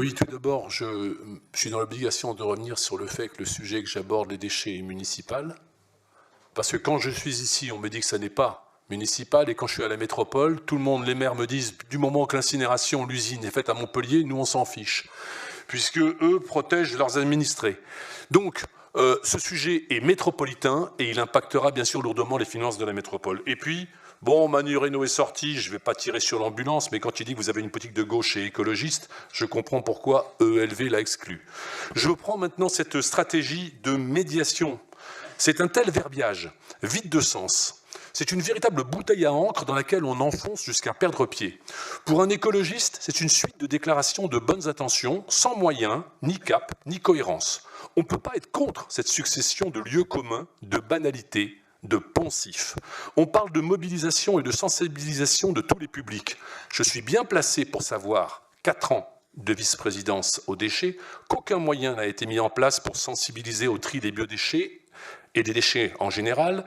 Oui, tout d'abord, je suis dans l'obligation de revenir sur le fait que le sujet que j'aborde, les déchets, est municipal. Parce que quand je suis ici, on me dit que ça n'est pas municipal, et quand je suis à la métropole, tout le monde, les maires me disent, du moment que l'incinération, l'usine est faite à Montpellier, nous on s'en fiche, puisque eux protègent leurs administrés. Donc, ce sujet est métropolitain, et il impactera bien sûr lourdement les finances de la métropole. Et puis, bon, Manu Reynaud est sorti, je ne vais pas tirer sur l'ambulance, mais quand il dit que vous avez une politique de gauche et écologiste, je comprends pourquoi EELV l'a exclu. Je reprends maintenant cette stratégie de médiation. C'est un tel verbiage, vide de sens. C'est une véritable bouteille à encre dans laquelle on enfonce jusqu'à perdre pied. Pour un écologiste, c'est une suite de déclarations de bonnes intentions, sans moyens, ni cap, ni cohérence. On ne peut pas être contre cette succession de lieux communs, de banalités, de poncifs. On parle de mobilisation et de sensibilisation de tous les publics. Je suis bien placé pour savoir, 4 ans de vice-présidence aux déchets, qu'aucun moyen n'a été mis en place pour sensibiliser au tri des biodéchets et des déchets en général,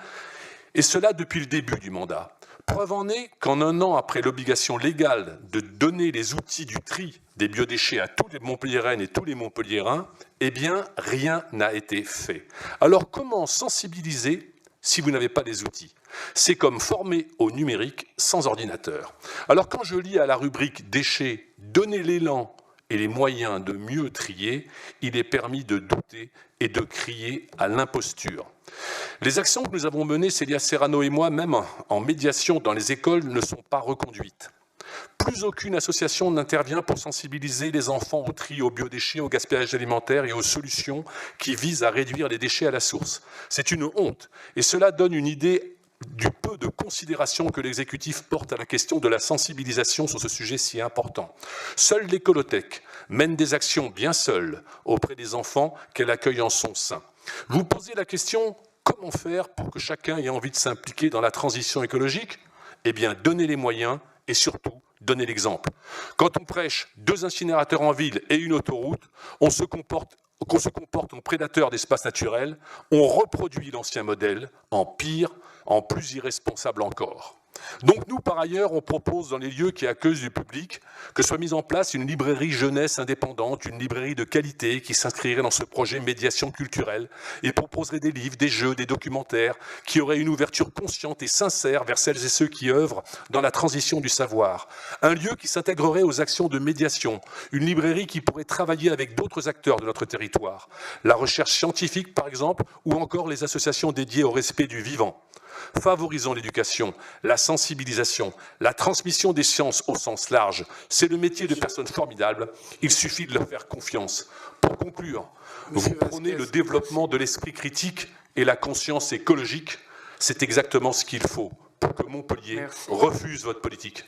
et cela depuis le début du mandat. Preuve en est qu'en un an après l'obligation légale de donner les outils du tri des biodéchets à tous les Montpelliéraines et tous les Montpelliérains, eh bien, rien n'a été fait. Alors, comment sensibiliser si vous n'avez pas les outils? C'est comme former au numérique sans ordinateur. Alors, quand je lis à la rubrique « Déchets, donner l'élan » et les moyens de mieux trier, il est permis de douter et de crier à l'imposture. Les actions que nous avons menées, Célia Serrano et moi, même en médiation dans les écoles, ne sont pas reconduites. Plus aucune association n'intervient pour sensibiliser les enfants au tri, aux biodéchets, au gaspillage alimentaire et aux solutions qui visent à réduire les déchets à la source. C'est une honte, et cela donne une idée du peu de considération que l'exécutif porte à la question de la sensibilisation sur ce sujet si important. Seule l'écolothèque mène des actions bien seule auprès des enfants qu'elle accueille en son sein. Vous posez la question, comment faire pour que chacun ait envie de s'impliquer dans la transition écologique? Eh bien, donner les moyens et surtout, donner l'exemple. Quand on prêche 2 incinérateurs en ville et une autoroute, qu'on se comporte en prédateur d'espaces naturels, on reproduit l'ancien modèle en pire, en plus irresponsable encore. Donc nous, par ailleurs, on propose dans les lieux qui accueillent du public que soit mise en place une librairie jeunesse indépendante, une librairie de qualité qui s'inscrirait dans ce projet médiation culturelle et proposerait des livres, des jeux, des documentaires qui auraient une ouverture consciente et sincère vers celles et ceux qui œuvrent dans la transition du savoir. Un lieu qui s'intégrerait aux actions de médiation, une librairie qui pourrait travailler avec d'autres acteurs de notre territoire, la recherche scientifique par exemple, ou encore les associations dédiées au respect du vivant. Favorisons l'éducation, la sensibilisation, la transmission des sciences au sens large. C'est le métier de personnes formidables, il suffit de leur faire confiance. Pour conclure, vous prônez le développement de l'esprit critique et la conscience écologique. C'est exactement ce qu'il faut pour que Montpellier refuse votre politique.